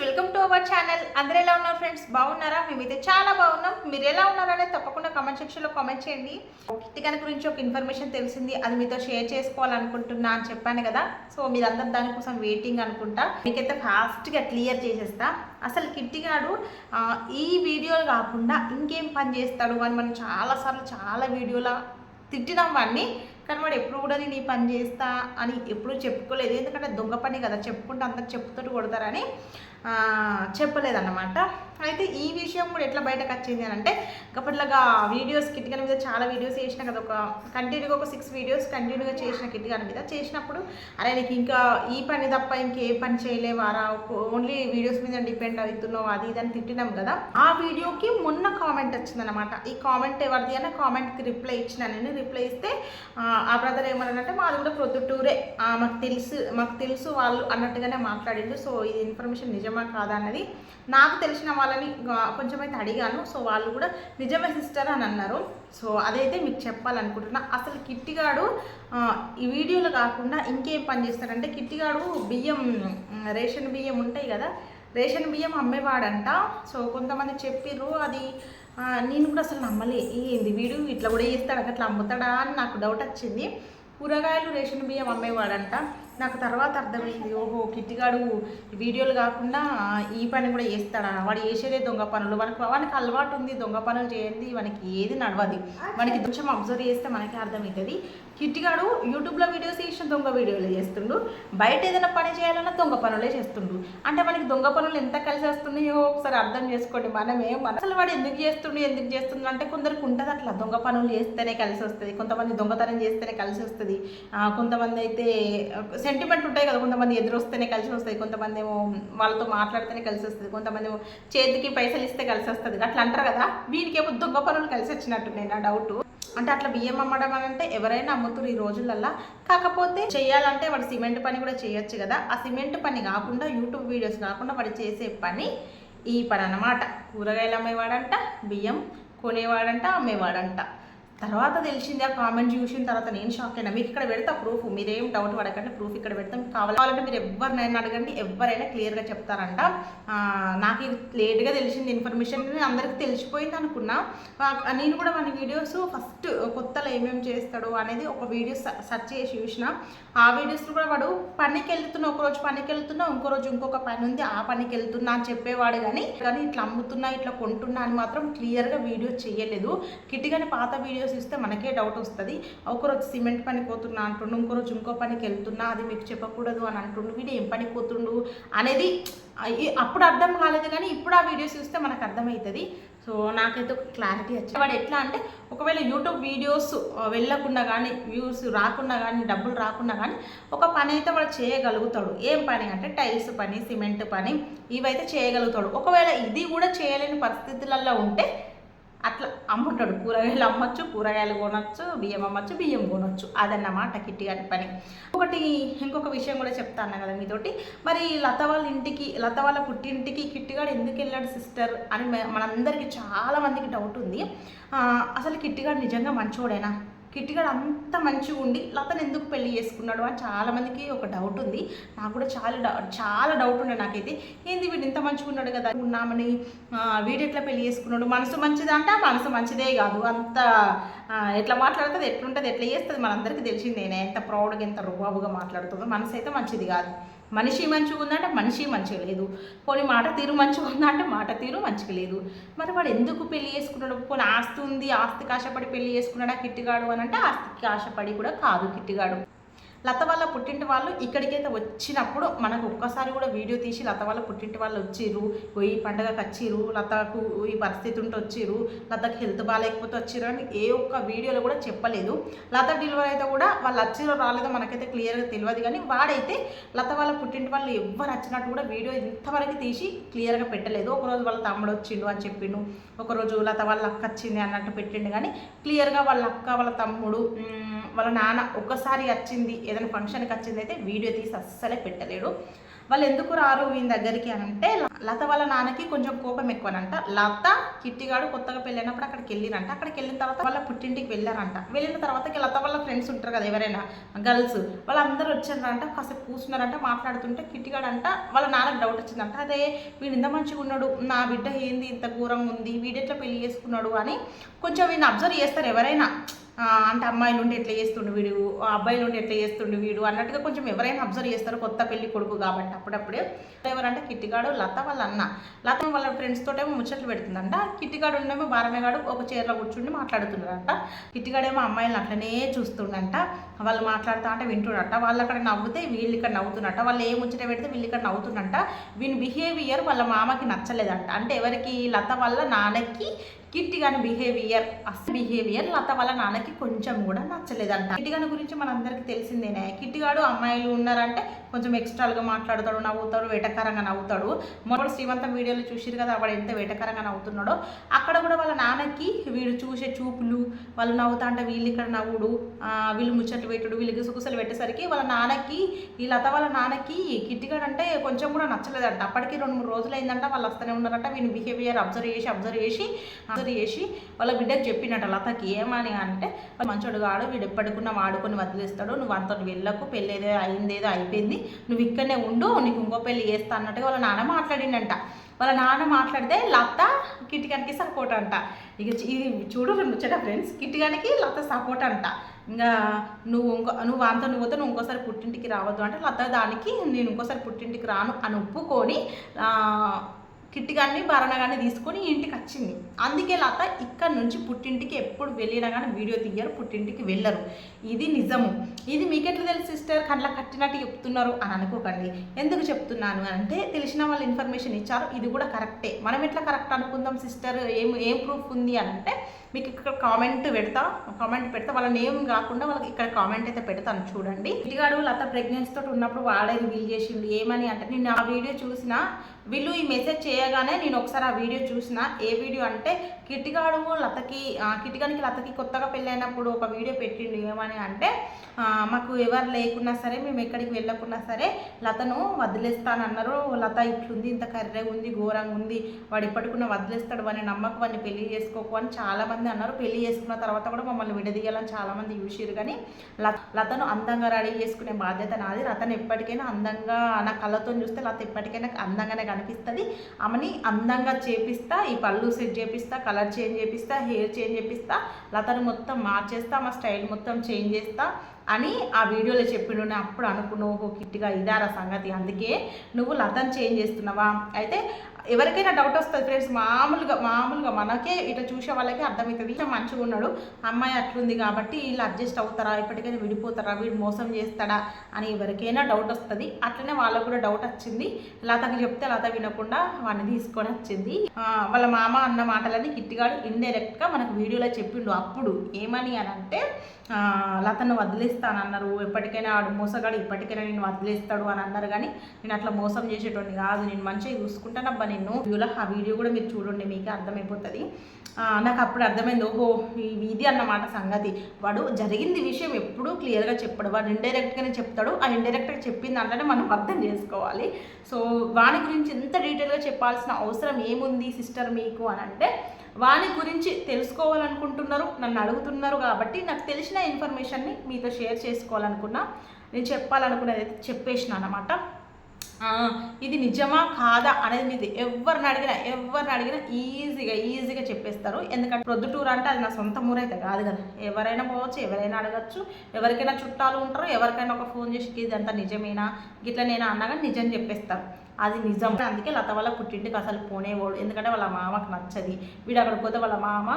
Welcome to our channel. అందరూ ఎలా ఉన్నారు ఫ్రెండ్స్? బాగున్నారా? మేమైతే చాలా బాగున్నాం. మీరు ఎలా ఉన్నారనే తప్పకుండా కామెంట్ సెక్షన్లో కామెంట్ చేయండి. కిట్టిగాని గురించి ఒక ఇన్ఫర్మేషన్ తెలిసింది, అది మీతో షేర్ చేసుకోవాలనుకుంటున్నా అని చెప్పాను కదా. సో మీరందరూ దానికోసం వెయిటింగ్ అనుకుంటా. మీకైతే ఫాస్ట్గా క్లియర్ చేసేస్తా. అసలు కిట్టిగాడు ఈ వీడియోలు కాకుండా ఇంకేం పని చేస్తాడు అని మనం చాలాసార్లు చాలా వీడియోలో తిట్టినాం వాడిని. కానీ వాడు ఎప్పుడు కూడా నేను ఈ పని చేస్తా అని ఎప్పుడూ చెప్పుకోలేదు. ఎందుకంటే దొంగ పని కదా, చెప్పుకుంటే అందరు చెప్పుతోటి కొడతారని చెప్పలేదన్నమాట. అయితే ఈ విషయం కూడా ఎట్లా బయటకు వచ్చింది అని అంటే, అప్పట్లాగా వీడియోస్ కిట్టిగాని మీద చాలా వీడియోస్ చేసిన కదా, ఒక కంటిన్యూగా ఒక 6 వీడియోస్ కంటిన్యూగా చేసిన కిట్టిగాని మీద చేసినప్పుడు, అరే నీకు ఇంకా ఈ పని తప్ప ఇంకే పని చేయలేవారా, ఓన్లీ వీడియోస్ మీద డిపెండ్ అవుతున్నావు అది ఇది అని తిట్టినాం కదా. ఆ వీడియోకి మొన్న కామెంట్ వచ్చిందనమాట. ఈ కామెంట్ ఎవరిది అన్న కామెంట్కి రిప్లై ఇచ్చిన నేను. రిప్లై ఇస్తే ఆ బ్రదర్ ఏమన్నాడంటే మాది కూడా ప్రొద్దుటూరే, మాకు తెలుసు వాళ్ళు అన్నట్టుగానే మాట్లాడిండు. సో ఇది ఇన్ఫర్మేషన్ నిజమా కాదా అన్నది నాకు తెలిసిన వాళ్ళని కొంచెం అయితే అడిగాను. సో వాళ్ళు కూడా నిజమే సిస్టర్ అని అన్నారు. సో అదైతే మీకు చెప్పాలనుకుంటున్నా. అసలు కిట్టిగాడు ఈ వీడియోలు కాకుండా ఇంకేం పని చేస్తాడంటే, కిట్టిగాడు రేషన్ బియ్యం ఉంటాయి కదా, రేషన్ బియ్యం అమ్మేవాడంట. సో కొంతమంది చెప్పిర్రు, అది నేను కూడా అసలు నమ్మలే, ఏంది వీడు ఇట్లా కూడా చేస్తాడు, అట్లా అమ్ముతాడా అని నాకు డౌట్ వచ్చింది. కూరగాయలు రేషన్ బియ్యం అమ్మేవాడంట. నాకు తర్వాత అర్థమైంది, ఓహో కిట్టిగాడు వీడియోలు కాకుండా ఈ పని కూడా చేస్తాడా, వాడు చేసేదే దొంగ పనులు. వానికి అలవాటు ఉంది దొంగ పనులు చేయండి, వానికి ఏది నడవది. వానికి కొంచెం అబ్జర్వ్ చేస్తే మనకి అర్థమవుతుంది. కిట్టిగాడు యూట్యూబ్లో వీడియోస్ చేసిన దొంగ వీడియోలు చేస్తుండు, బయట ఏదైనా పని చేయాలన్నా దొంగ పనులే చేస్తుండు. అంటే మనకి దొంగ పనులు ఎంత కలిసి వస్తున్నాయో ఒకసారి అర్థం చేసుకోండి. అసలు వాడు ఎందుకు చేస్తుండు అంటే, కొందరికి ఉంటుంది అట్లా, దొంగ పనులు చేస్తేనే కలిసి వస్తుంది, కొంతమంది దొంగతనం చేస్తేనే కలిసి వస్తుంది, కొంతమంది అయితే సెంటిమెంట్ ఉంటాయి కదా, కొంతమంది ఎదురొస్తేనే కలిసి వస్తుంది, కొంతమంది ఏమో వాళ్ళతో మాట్లాడితేనే కలిసి వస్తుంది, కొంతమంది ఏమో చేతికి పైసలు ఇస్తే కలిసి వస్తుంది, అట్లా అంటారు కదా. వీడికేమో దొంగ పనులు కలిసి వచ్చినట్టు నేను నా డౌట్. అంటే అట్లా బియ్యం అమ్మడం అని అంటే ఎవరైనా అమ్ముతారు ఈ రోజులల్లో. కాకపోతే చేయాలంటే వాడు సిమెంట్ పని కూడా చేయొచ్చు కదా. ఆ సిమెంట్ పని కాకుండా, యూట్యూబ్ వీడియోస్ కాకుండా వాడు చేసే పని ఈ పని అన్నమాట. కూరగాయలు అమ్మేవాడంట, బియ్యం కొనేవాడంట, అమ్మేవాడంట. తర్వాత తెలిసింది, ఆ కామెంట్ చూసిన తర్వాత నేను షాక్ అయినా. మీకు ఇక్కడ పెడతా ప్రూఫ్, మీరేం డౌట్ పడకండి, ప్రూఫ్ ఇక్కడ పెడతాం. కావాలంటే మీరు ఎవరినైనా అడగండి, ఎవరైనా క్లియర్గా చెప్తారంట. నాకు ఇది లేట్గా తెలిసింది ఇన్ఫర్మేషన్, అందరికీ తెలిసిపోయింది అనుకున్నా. నేను కూడా మన వీడియోస్ ఫస్ట్ కొత్తలో ఏమేమి చేస్తాడు అనేది ఒక వీడియో సెర్చ్ చేసి చూసిన. ఆ వీడియోస్లో కూడా వాడు పనికి వెళ్తున్నా, ఒకరోజు పనికి వెళ్తున్నా, ఇంకో రోజు ఇంకొక పని ఉంది, ఆ పనికి వెళ్తున్నా అని చెప్పేవాడు. కానీ ఇట్లా అమ్ముతున్నా ఇట్లా కొంటున్నా అని మాత్రం క్లియర్గా వీడియో చేయలేదు. కిట్టిగాని పాత వీడియోస్ ఇస్తే మనకే డౌట్ వస్తుంది. ఒకరోజు సిమెంట్ పనికి పోతున్నా అంటుండు, ఇంకో రోజు ఇంకో పనికి వెళ్తున్నా, అది మీకు చెప్పకూడదు అని అంటుండు. వీడు ఏం పనికి పోతుండు అనేది అప్పుడు అర్థం కాలేదు, కానీ ఇప్పుడు ఆ వీడియోస్ చూస్తే మనకు అర్థమవుతుంది. సో నాకైతే ఒక క్లారిటీ వచ్చింది. వాడు ఎట్లా అంటే, ఒకవేళ యూట్యూబ్ వీడియోస్ వెళ్ళకుండా కానీ, వ్యూస్ రాకుండా కానీ, డబ్బులు రాకుండా కానీ ఒక పని అయితే వాడు చేయగలుగుతాడు. ఏం పని అంటే టైల్స్ పని, సిమెంట్ పని, ఇవైతే చేయగలుగుతాడు. ఒకవేళ ఇది కూడా చేయలేని పరిస్థితులలో ఉంటే అట్లా అమ్ముతాడు. కూరగాయలు అమ్మొచ్చు, కూరగాయలు కొనొచ్చు, బియ్యం అమ్మొచ్చు, బియ్యం కొనొచ్చు. అదన్నమాట కిట్టిగాని పని. ఇంకొక విషయం కూడా చెప్తాను కదా మీతోటి. మరి లత వాళ్ళ పుట్టింటికి కిట్టిగాడు ఎందుకు వెళ్ళాడు సిస్టర్ అని మనందరికీ చాలా మందికి డౌట్ ఉంది. అసలు కిట్టిగాడు నిజంగా మంచోడేనా? కిట్టిగాడు అంత మంచిగా ఉండి లతను ఎందుకు పెళ్లి చేసుకున్నాడు అని చాలామందికి ఒక డౌట్ ఉంది. నాకు కూడా చాలా డౌట్ ఉండే నాకైతే. ఏంది వీడు ఇంత మంచిగా ఉన్నాడు కదా, ఉన్నామని వీడు ఎట్లా పెళ్లి చేసుకున్నాడు? మనసు మంచిది అంటే మనసు మంచిదే కాదు, అంత ఎట్లా మాట్లాడుతుంది, ఎట్లుంటుంది, ఎట్లా చేస్తుంది మనందరికీ తెలిసిందేనే. ఎంత ప్రౌడ్గా ఎంత రుబాబుగా మాట్లాడుతుందో. మనసు అయితే మంచిది కాదు. మనిషి మంచిగా ఉందంటే మనిషి మంచిగా లేదు. పోనీ మాట తీరు మంచిగా ఉందంటే మాట తీరు మంచిగా లేదు. మరి వాడు ఎందుకు పెళ్లి చేసుకున్నాడు? పోనీ ఆస్తి ఉంది, ఆస్తికి ఆశపడి పెళ్లి చేసుకున్నాడా కిట్టిగాడు అని అంటే ఆస్తికి ఆశపడి కూడా కాదు కిట్టిగాడు. లత వాళ్ళ పుట్టింటి వాళ్ళు ఇక్కడికైతే వచ్చినప్పుడు మనకు ఒక్కసారి కూడా వీడియో తీసి లత వాళ్ళ పుట్టింటి వాళ్ళు వచ్చిర్రు, ఈ పండగకి వచ్చిర్రు, లతకు ఈ పరిస్థితి ఉంటే వచ్చిర్రు, లతకు హెల్త్ బాగాలేకపోతే వచ్చిర్రు అని ఏ ఒక్క వీడియోలో కూడా చెప్పలేదు. లత డెలివరీ అయితే కూడా వాళ్ళు వచ్చిరో రాలేదో మనకైతే క్లియర్గా తెలియదు. కానీ వాడైతే లత వాళ్ళ పుట్టింటి వాళ్ళు ఎవ్వరు వచ్చినట్టు కూడా వీడియో ఇంతవరకు తీసి క్లియర్గా పెట్టలేదు. ఒకరోజు వాళ్ళ తమ్ముడు వచ్చిండు అని చెప్పిండు, ఒకరోజు లత వాళ్ళ అక్క వచ్చింది అన్నట్టు పెట్టిండు. కానీ క్లియర్గా వాళ్ళ అక్క, వాళ్ళ తమ్ముడు, వాళ్ళ నాన్న ఒక్కసారి వచ్చింది ఏదైనా ఫంక్షన్కి వచ్చింది అయితే వీడియో తీసి అస్సలే పెట్టలేడు. వాళ్ళు ఎందుకు రారు ఈయన దగ్గరికి అని అంటే లత వాళ్ళ నాన్నకి కొంచెం కోపం ఎక్కువనంట. లత కిట్టిగాడు కొత్తగా పెళ్ళైనప్పుడు అక్కడికి వెళ్ళిరంట. అక్కడికి వెళ్ళిన తర్వాత వాళ్ళ పుట్టింటికి వెళ్ళారంట. వెళ్ళిన తర్వాత లత వాళ్ళ ఫ్రెండ్స్ ఉంటారు కదా ఎవరైనా గర్ల్స్, వాళ్ళందరూ వచ్చారంట. కాసేపు కూర్చున్నారంట, మాట్లాడుతుంటే కిట్టిగాడు అంట వాళ్ళ నాన్నకు డౌట్ వచ్చిందంట. అదే వీడు ఇంత మంచిగా ఉన్నాడు, నా బిడ్డ ఏంది ఇంత ఘోరంగా ఉంది, వీడెట్లా పెళ్లి చేసుకున్నాడు అని కొంచెం వీడిని అబ్జర్వ్ చేస్తారు ఎవరైనా. అంటే అమ్మాయిలు ఉండి ఎట్లా చేస్తుండు వీడు, అబ్బాయిలు ఉండి ఎట్లా చేస్తుండు వీడు అన్నట్టుగా కొంచెం ఎవరైనా అబ్జర్వ్ చేస్తారు కొత్త పెళ్లి కొడుకు కాబట్టి. అప్పుడప్పుడే ఎవరంటే కిట్టిగాడు లత వాళ్ళ అన్న. లత వాళ్ళ ఫ్రెండ్స్ తోటేమో ముచ్చట్లు పెడుతుందంట. కిట్టిగాడు ఉండేమో బారమేగాడు ఒక చైర్లో కూర్చుండి మాట్లాడుతున్నారంట. కిట్టిగాడేమో అమ్మాయిలను అట్లనే చూస్తుండంట. వాళ్ళు మాట్లాడుతూ అంటే వింటున్నట్ట. వాళ్ళు అక్కడ నవ్వుతే వీళ్ళు ఇక్కడ నవ్వుతున్నట్ట. వాళ్ళు ఏ ముచ్చట పెడితే వీళ్ళు ఇక్కడ నవ్వుతున్నట్ట. వీని బిహేవియర్ వాళ్ళ మామకి నచ్చలేదంట. అంటే ఎవరికి, లత వాళ్ళ నాన్నకి కిట్టిగాని బిహేవియర్ లత వాళ్ళ నాన్నకి కొంచెం కూడా నచ్చలేదంట. కిట్టిగాని గురించి మనందరికీ తెలిసిందేనే. కిట్టిగాడు అమ్మాయిలు ఉన్నారంటే కొంచెం ఎక్స్ట్రాలుగా మాట్లాడతాడు, నవ్వుతాడు, వేటకరంగా నవ్వుతాడు. మొదటి శ్రీమంతం వీడియోలు చూసిరు కదా, వాడు ఎంత వేటకరంగా నవ్వుతున్నాడో. అక్కడ కూడా వాళ్ళ నాన్నకి వీడు చూసే చూపులు, వాళ్ళు నవ్వుతా అంటే వీళ్ళు ఇక్కడ నవ్వుడు, వీళ్ళు ముచ్చట్లు పెట్టుడు, వీళ్ళు గుసగుసలు పెట్టేసరికి వాళ్ళ నాన్నకి, ఈ లత వాళ్ళ నాన్నకి కిట్టిగాడు అంటే కొంచెం కూడా నచ్చలేదంట. అప్పటికి 2-3 రోజులు అయిందంట. వాళ్ళు వస్తూనే ఉన్నారంట. వీని బిహేవియర్ అబ్జర్వ్ చేసి వాళ్ళ బిడ్డకు చెప్పినట్ట లతకి. ఏమని అంటే మంచోడు కాడు, వీడు ఎప్పటికున్నా వాడుకొని వదిలేస్తాడు, నువ్వు అంత వెళ్ళకు, పెళ్ళేదో అయిందేదో అయిపోయింది, నువ్వు ఇక్కడనే ఉండు, నీకు ఇంకో పెళ్ళి చేస్తా అన్నట్టుగా వాళ్ళ నాన్న మాట్లాడిండంట. వాళ్ళ నాన్న మాట్లాడితే లత కిట్టిగానికి సపోర్ట్ అంట. ఇక ఇది చూడు ముచ్చట ఫ్రెండ్స్, కిట్టిగానికి లత సపోర్ట్ అంట. ఇంకా నువ్వు వాంతో పోతే నువ్వు ఇంకోసారి పుట్టింటికి రావద్దు అంటే లత దానికి నేను ఇంకోసారి పుట్టింటికి రాను అని ఒప్పుకొని కిట్టిగాన్ని భరణగాన్ని తీసుకొని ఇంటికి వచ్చింది. అందుకే లత ఇక్కడ నుంచి పుట్టింటికి ఎప్పుడు వెళ్ళినా కానీ వీడియో తీయరు, పుట్టింటికి వెళ్ళరు. ఇది నిజము. ఇది మీకెట్లా తెలుసు సిస్టర్, కళ్ళ కట్టినట్టు చెప్తున్నారు అని అనుకోకండి. ఎందుకు చెప్తున్నాను అంటే తెలిసిన వాళ్ళు ఇన్ఫర్మేషన్ ఇచ్చారు, ఇది కూడా కరెక్టే. మనం ఎట్లా కరెక్ట్ అనుకుందాం సిస్టర్, ఏం ప్రూఫ్ ఉంది అని అంటే మీకు ఇక్కడ కామెంట్ పెడతా వాళ్ళ నేమ్ కాకుండా వాళ్ళకి ఇక్కడ కామెంట్ అయితే పెడతాను చూడండి. కిట్టిగాడు లత ప్రెగ్నెన్సీ తోటి ఉన్నప్పుడు వాడే రివీల్ చేసిండు. ఏమని అంటే నేను ఆ వీడియో చూసిన, వీళ్ళు ఈ మెసేజ్ చేయగానే నేను ఒకసారి ఆ వీడియో చూసిన. ఏ వీడియో అంటే కిట్టిగానికి లతకి కొత్తగా పెళ్ళైనప్పుడు ఒక వీడియో పెట్టిండు. ఏమని అంటే మాకు ఎవరు లేకున్నా సరే, మేము ఎక్కడికి వెళ్ళకున్నా సరే లతను వదిలేస్తానన్నారు, లత ఇట్లుంది, ఇంత కర్రెగా ఉంది, ఘోరంగా ఉంది, వాడు ఇప్పటికున్న వదిలేస్తాడు, వాడిని నమ్మకు, వాడిని పెళ్లి చేసుకోకు అని చాలామంది అన్నారు. పెళ్లి చేసుకున్న తర్వాత కూడా మమ్మల్ని విడదీయాలని చాలామంది చూసిరు. కానీ లతను అందంగా రెడీ చేసుకునే బాధ్యత నాది. లతను ఎప్పటికైనా అందంగా, నా కళ్ళతో చూస్తే లత ఎప్పటికైనా అందంగానే కనిపిస్తుంది. ఆమెని అందంగా చేపిస్తా, ఈ పళ్ళు సెట్ చేపిస్తా, కలర్ చేంజ్ చేపిస్తా, హెయిర్ చేంజ్ చేపిస్తా, లతను మొత్తం మార్చేస్తా, మా స్టైల్ మొత్తం చేంజ్ చేస్తా అని ఆ వీడియోలో చెప్పిండు. నేను అప్పుడు అనుకున్నావు, ఓహో కిట్టిగా ఇదారా సంగతి, అందుకే నువ్వు లతను చేంజ్ చేస్తున్నావా. అయితే ఎవరికైనా డౌట్ వస్తుంది ఫ్రెండ్స్, మామూలుగా మనకే ఇట్లా చూసే వాళ్ళకి అర్థమవుతుంది, మంచిగా ఉన్నాడు, అమ్మాయి అట్లుంది కాబట్టి వీళ్ళు అడ్జస్ట్ అవుతారా, ఇప్పటికైనా విడిపోతారా, వీడు మోసం చేస్తాడా అని ఎవరికైనా డౌట్ వస్తుంది. అట్లనే వాళ్ళకు కూడా డౌట్ వచ్చింది. లతకి చెప్తే లత వినకుండా వాడిని తీసుకొని వచ్చింది. వాళ్ళ మామ అన్న మాటలని కిట్టిగాడు ఇండైరెక్ట్గా మనకు వీడియోలో చెప్పిండు. అప్పుడు ఏమని అని అంటే లతను వదిలేస్తానన్నారు, ఎప్పటికైనా ఆడు మోసగాడు, ఇప్పటికైనా నేను వదిలేస్తాడు అని అన్నారు. కానీ నేను అట్లా మోసం చేసేటోని కాదు, నేను మంచిగా చూసుకుంటానబ్బా నిన్ను. ఆ వీడియో కూడా మీరు చూడండి, మీకే అర్థమైపోతుంది. నాకు అప్పుడు అర్థమైంది, ఓహో ఇది అన్నమాట సంగతి. వాడు జరిగింది విషయం ఎప్పుడూ క్లియర్గా చెప్పాడు, వాడు ఇండైరెక్ట్గానే చెప్తాడు. ఆ ఇండైరెక్ట్గా చెప్పింది అంటే మనం అర్థం చేసుకోవాలి. సో వాని గురించి ఎంత డీటెయిల్గా చెప్పాల్సిన అవసరం ఏముంది సిస్టర్ మీకు అని అంటే, వాని గురించి తెలుసుకోవాలనుకుంటున్నారు, నన్ను అడుగుతున్నారు కాబట్టి నాకు తెలిసిన ఇన్ఫర్మేషన్ని మీతో షేర్ చేసుకోవాలనుకున్నా, నేను చెప్పాలనుకున్నది అయితే చెప్పేసిన అనమాట. ఇది నిజమా కాదా అనేది మీది ఎవరిని అడిగినా ఈజీగా చెప్పేస్తారు. ఎందుకంటే ప్రొద్దుటూరు అంటే అది నా సొంత ఊరు అయితే కాదు కదా, ఎవరైనా పోవచ్చు, ఎవరైనా అడగచ్చు, ఎవరికైనా చుట్టాలు ఉంటారు, ఎవరికైనా ఒక ఫోన్ చేసి ఇది అంతా నిజమేనా గిట్లా నేను అన్నగా నిజం చెప్పేస్తారు. అది నిజం. అందుకే లత వాళ్ళ పుట్టింటికి అసలు పోనేవాడు, ఎందుకంటే వాళ్ళ మామకు నచ్చది. వీడు అక్కడికి పోతే వాళ్ళ మామ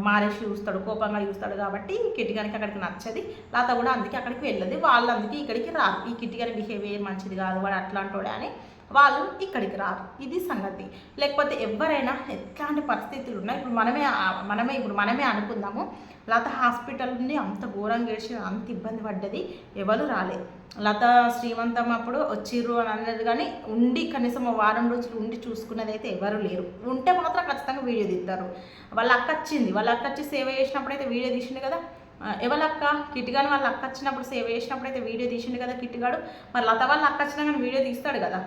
మారేసి చూస్తాడు, కోపంగా చూస్తాడు కాబట్టి కిట్టిగానికి అక్కడికి నచ్చది. లత కూడా అందుకే అక్కడికి వెళ్ళదు. వాళ్ళు అందుకే ఇక్కడికి రారు. ఈ కిట్టిగాని బిహేవియర్ మంచిది కాదు, వాడు అట్లాంటోడే అని వాళ్ళు ఇక్కడికి రారు. ఇది సంగతి. లేకపోతే ఎవరైనా ఎట్లాంటి పరిస్థితులు ఉన్నాయి, ఇప్పుడు మనమే అనుకుందాము, లత హాస్పిటల్ నుండి అంత ఘోరంగా గడిచి అంత ఇబ్బంది పడ్డది, ఎవరు రాలేదు. లత శ్రీమంతం అప్పుడు వచ్చిర్రు అని అన్నది, కానీ ఉండి కనీసం వారం రోజులు ఉండి చూసుకున్నది అయితే ఎవరు లేరు. ఉంటే మాత్రం ఖచ్చితంగా వీడియో తీస్తారు. వాళ్ళ అక్క వచ్చి సేవ చేసినప్పుడు అయితే వీడియో తీసింది కదా, ఎవరక్క కిట్టిగాని వాళ్ళ అక్క వచ్చినప్పుడు సేవ చేసినప్పుడు అయితే వీడియో తీసిండు కదా కిట్టిగాడు. మరి లత వాళ్ళ అక్క వచ్చినా కానీ వీడియో తీస్తాడు కదా,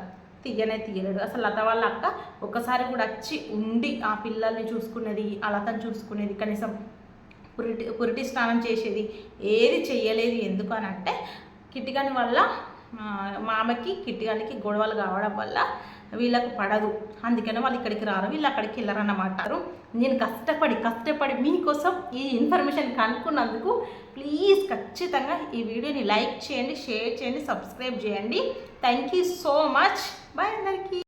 తీయలేడు. అసలు లత వాళ్ళ అక్క ఒక్కసారి కూడా వచ్చి ఉండి ఆ పిల్లల్ని చూసుకునేది, ఆ లతను చూసుకునేది, కనీసం పురిటి స్నానం చేసేది ఏది చెయ్యలేదు. ఎందుకు అని అంటే కిట్టిగాని వల్ల మామకి కిట్టిగానికి గొడవలు కావడం వల్ల వీళ్ళకు పడదు, అందుకనే వాళ్ళు ఇక్కడికి రారు, వీళ్ళు అక్కడికి వెళ్ళరన్నమాట. నేను కష్టపడి మీకోసం ఈ ఇన్ఫర్మేషన్ కనుక్కున్నందుకు ప్లీజ్ ఖచ్చితంగా ఈ వీడియోని లైక్ చేయండి, షేర్ చేయండి, సబ్స్క్రైబ్ చేయండి. Thank you so much. Bye అందరికీ.